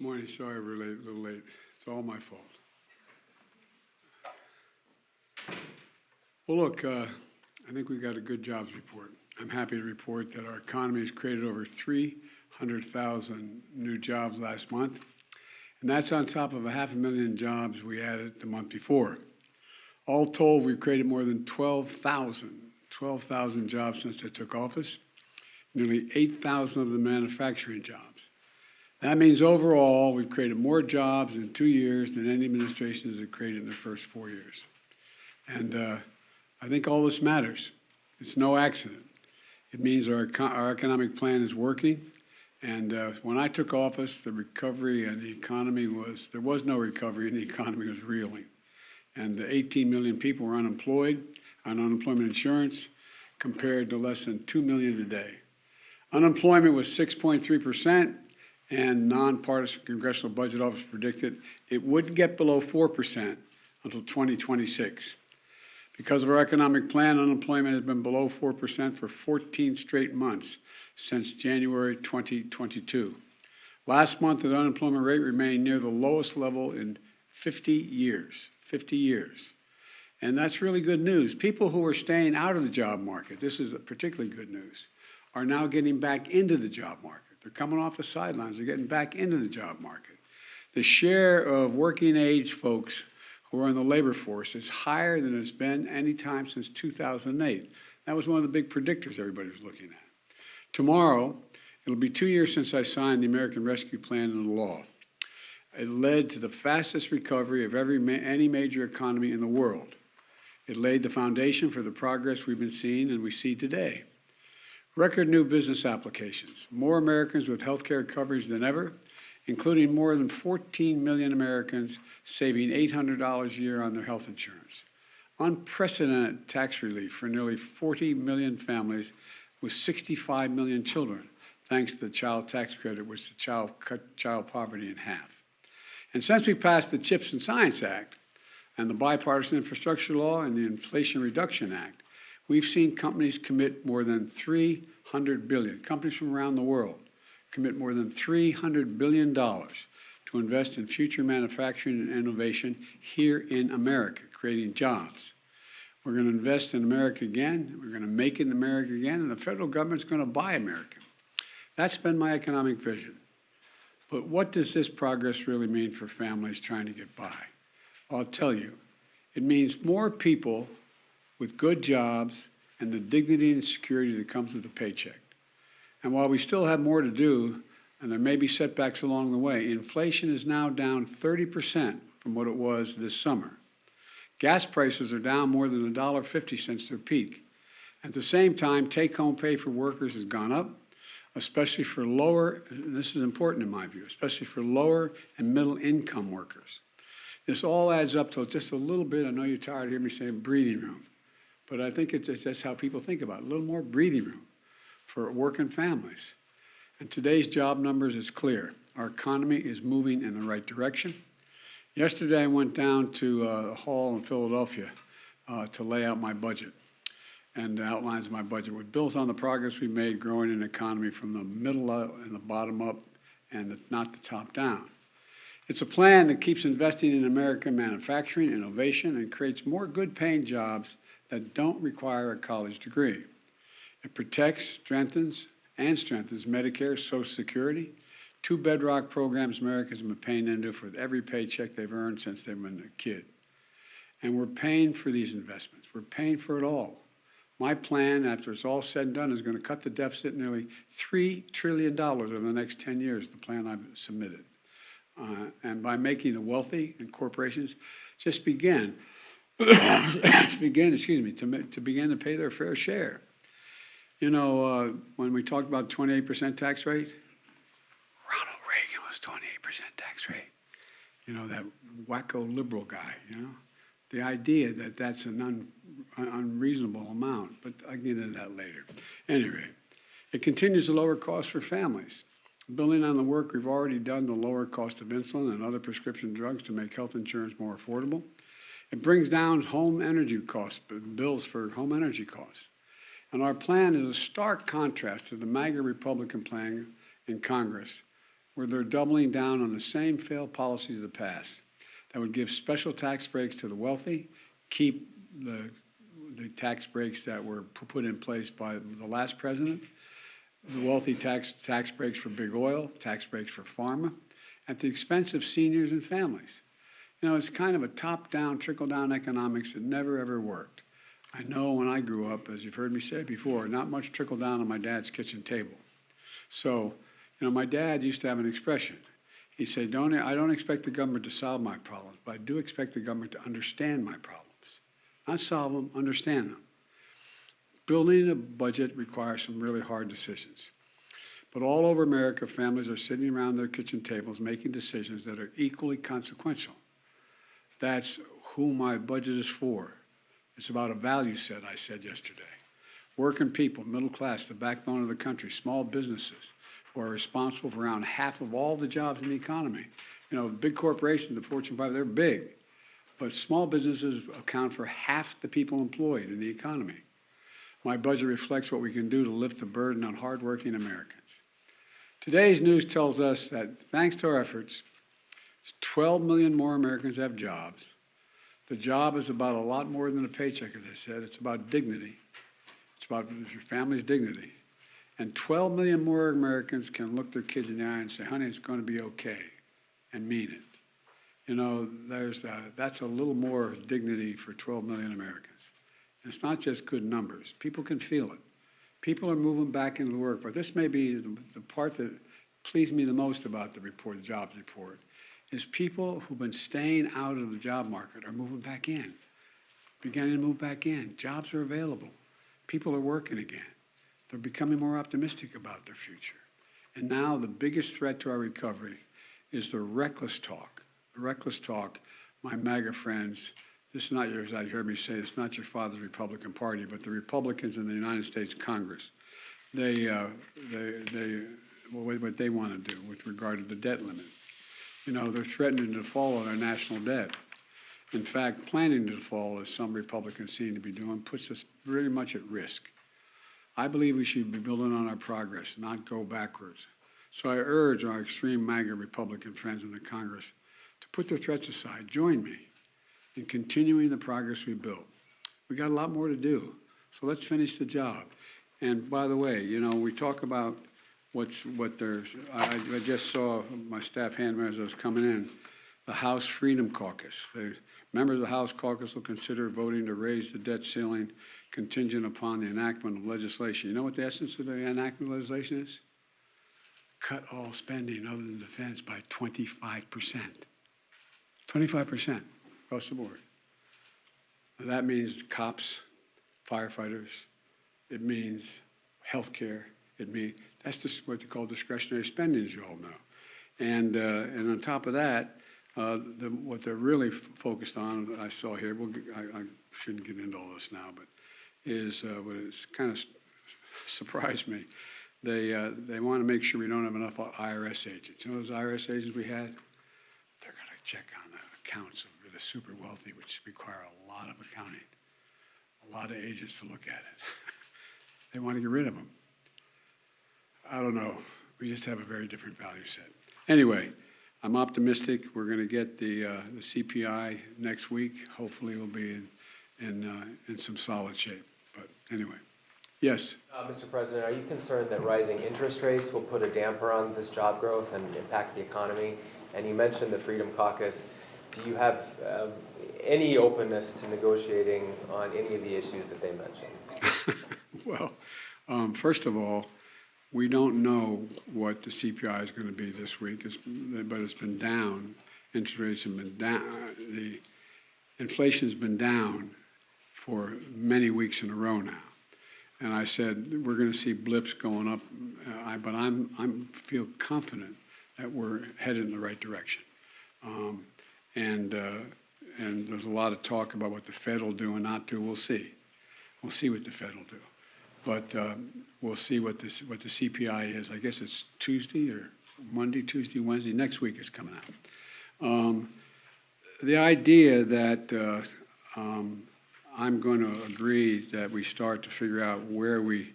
Morning, sorry we're late, a little late. It's all my fault. Well, look, I think we got a good jobs report. I'm happy to report that our economy has created over 300,000 new jobs last month, and that's on top of a 500,000 jobs we added the month before. All told, we've created more than 12,000 jobs since I took office, nearly 8,000 of them manufacturing jobs. That means overall, we've created more jobs in 2 years than any administration has created in their first 4 years. And I think all this matters. It's no accident. It means our economic plan is working. And when I took office, the recovery and the economy there was no recovery and the economy was reeling. And 18 million people were unemployed on unemployment insurance compared to less than 2 million today. Unemployment was 6.3%. And nonpartisan Congressional Budget Office predicted it wouldn't get below 4% until 2026. Because of our economic plan, unemployment has been below 4% for 14 straight months since January 2022. Last month, the unemployment rate remained near the lowest level in 50 years. 50 years. And that's really good news. People who are staying out of the job market, this is particularly good news, are now getting back into the job market. They're coming off the sidelines. They're getting back into the job market. The share of working age folks who are in the labor force is higher than it's been any time since 2008. That was one of the big predictors everybody was looking at. Tomorrow, it'll be 2 years since I signed the American Rescue Plan into law. It led to the fastest recovery of any major economy in the world. It laid the foundation for the progress we've been seeing and we see today. Record new business applications, more Americans with health care coverage than ever, including more than 14 million Americans saving $800 a year on their health insurance. Unprecedented tax relief for nearly 40 million families with 65 million children, thanks to the child tax credit, which cut child poverty in half. And since we passed the CHIPS and Science Act and the Bipartisan Infrastructure Law and the Inflation Reduction Act, we've seen companies commit more than $300 billion. Companies from around the world commit more than $300 billion to invest in future manufacturing and innovation here in America, creating jobs. We're going to invest in America again. We're going to make it in America again, and the federal government's going to buy America. That's been my economic vision. But what does this progress really mean for families trying to get by? I'll tell you. It means more people with good jobs and the dignity and security that comes with a paycheck. And while we still have more to do, and there may be setbacks along the way, inflation is now down 30% from what it was this summer. Gas prices are down more than $1.50 since their peak. At the same time, take-home pay for workers has gone up, especially for lower, and this is important in my view, especially for lower and middle income workers. This all adds up to just a little bit, I know you're tired of hearing me say breathing room. But I think that's how people think about it, a little more breathing room for working families. And today's job numbers is clear. Our economy is moving in the right direction. Yesterday, I went down to a hall in Philadelphia to lay out my budget and outlines my budget, which builds on the progress we made growing an economy from the middle up and the bottom up and not the top down. It's a plan that keeps investing in American manufacturing, innovation, and creates more good-paying jobs that don't require a college degree. It protects, strengthens Medicare, Social Security, two bedrock programs Americans have been paying into for every paycheck they've earned since they've been a kid. And we're paying for these investments. We're paying for it all. My plan, after it's all said and done, is going to cut the deficit nearly $3 trillion over the next 10 years, the plan I've submitted. And by making the wealthy and corporations just begin to begin to pay their fair share. You know, when we talked about 28% tax rate, Ronald Reagan was 28% tax rate. You know, that wacko liberal guy, you know. The idea that that's an unreasonable amount, but I'll get into that later. Anyway, it continues to lower costs for families. Building on the work we've already done to lower cost of insulin and other prescription drugs to make health insurance more affordable. It brings down home energy costs, bills for home energy costs. And our plan is a stark contrast to the MAGA Republican plan in Congress, where they're doubling down on the same failed policies of the past that would give special tax breaks to the wealthy, keep the tax breaks that were put in place by the last president, the wealthy tax breaks for big oil, tax breaks for pharma, at the expense of seniors and families. You know, it's kind of a top-down, trickle-down economics that never, ever worked. I know when I grew up, as you've heard me say before, not much trickled down on my dad's kitchen table. So, you know, my dad used to have an expression. He'd say, I don't expect the government to solve my problems, but I do expect the government to understand my problems. Not solve them, understand them. Building a budget requires some really hard decisions. But all over America, families are sitting around their kitchen tables making decisions that are equally consequential. That's who my budget is for. It's about a value set, I said yesterday. Working people, middle class, the backbone of the country, small businesses, who are responsible for around half of all the jobs in the economy. You know, big corporations, the Fortune 500, they're big. But small businesses account for half the people employed in the economy. My budget reflects what we can do to lift the burden on hardworking Americans. Today's news tells us that thanks to our efforts, 12 million more Americans have jobs. The job is about a lot more than a paycheck, as I said. It's about dignity. It's about your family's dignity. And 12 million more Americans can look their kids in the eye and say, honey, it's going to be okay, and mean it. You know, that's a little more dignity for 12 million Americans. And it's not just good numbers. People can feel it. People are moving back into the work. But this may be the part that pleased me the most about the report, the jobs report, is people who've been staying out of the job market are moving back in, beginning to move back in. Jobs are available. People are working again. They're becoming more optimistic about their future. And now the biggest threat to our recovery is the reckless talk. The reckless talk, my MAGA friends, this is not yours, I heard me say, it's not your father's Republican Party, but the Republicans in the United States Congress. What they want to do with regard to the debt limit. You know, they're threatening to default on our national debt. In fact, planning to default, as some Republicans seem to be doing, puts us very much at risk. I believe we should be building on our progress, not go backwards. So I urge our extreme MAGA Republican friends in the Congress to put their threats aside. Join me in continuing the progress we built. We got a lot more to do, so let's finish the job. And by the way, you know, we talk about I just saw my staff hand as I was coming in, the House Freedom Caucus. The members of the House caucus will consider voting to raise the debt ceiling contingent upon the enactment of legislation. You know what the essence of the enactment of legislation is? Cut all spending other than defense by 25%. 25% across the board. Now that means cops, firefighters, it means health care, that's just what they call discretionary spending, as you all know. And on top of that, what they're really focused on, I saw here, I shouldn't get into all this now, but is what it's kind of surprised me. They want to make sure we don't have enough IRS agents. You know those IRS agents we had? They're going to check on the accounts of the super wealthy, which require a lot of accounting, a lot of agents to look at it. They want to get rid of them. I don't know. We just have a very different value set. Anyway, I'm optimistic. We're going to get the CPI next week. Hopefully, we'll be in some solid shape. But anyway, yes. Mr. President, are you concerned that rising interest rates will put a damper on this job growth and impact the economy? And you mentioned the Freedom Caucus. Do you have any openness to negotiating on any of the issues that they mentioned? Well, first of all, we don't know what the CPI is going to be this week, but it's been down. Interest rates have been down. The inflation's been down for many weeks in a row now. And I said we're going to see blips going up, but I feel confident that we're headed in the right direction. And there's a lot of talk about what the Fed will do and not do. We'll see. We'll see what the Fed will do. But we'll see what the CPI is. I guess it's Tuesday or Monday, Tuesday, Wednesday. Next week is coming out. The idea that I'm going to agree that we start to figure out where we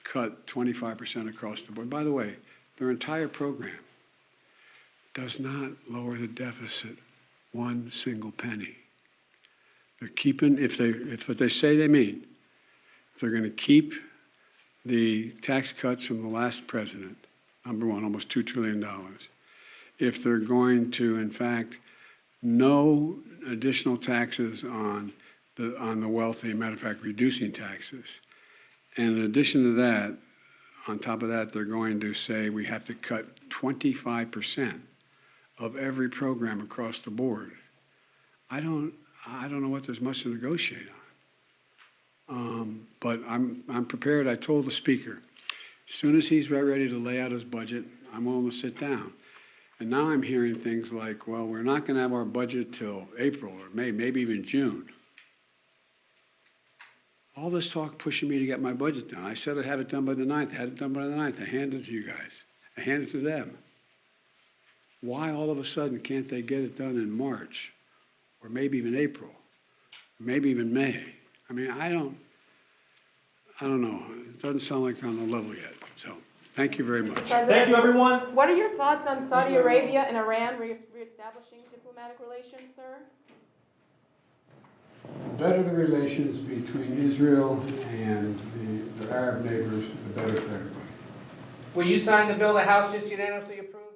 cut 25% across the board. By the way, their entire program does not lower the deficit one single penny. They're keeping, if what they say they mean, if they're going to keep the tax cuts from the last president, number one, almost $2 trillion, if they're going to, in fact, no additional taxes on the wealthy, matter of fact, reducing taxes. And in addition to that, on top of that, they're going to say we have to cut 25% of every program across the board. I don't know what there's much to negotiate on. But I'm prepared. I told the speaker, as soon as he's ready to lay out his budget, I'm willing to sit down. And now I'm hearing things like, well, we're not going to have our budget till April or May, maybe even June. All this talk pushing me to get my budget done. I said I'd have it done by the 9th. I had it done by the 9th. I handed it to you guys. I handed it to them. Why all of a sudden can't they get it done in March or maybe even April or maybe even May? I mean, I don't know. It doesn't sound like they're on the level yet. So thank you very much. Thank you, everyone. What are your thoughts on Saudi Arabia and Iran reestablishing diplomatic relations, sir? The better the relations between Israel and the Arab neighbors, the better for everybody. Will you sign the bill the House just unanimously approved?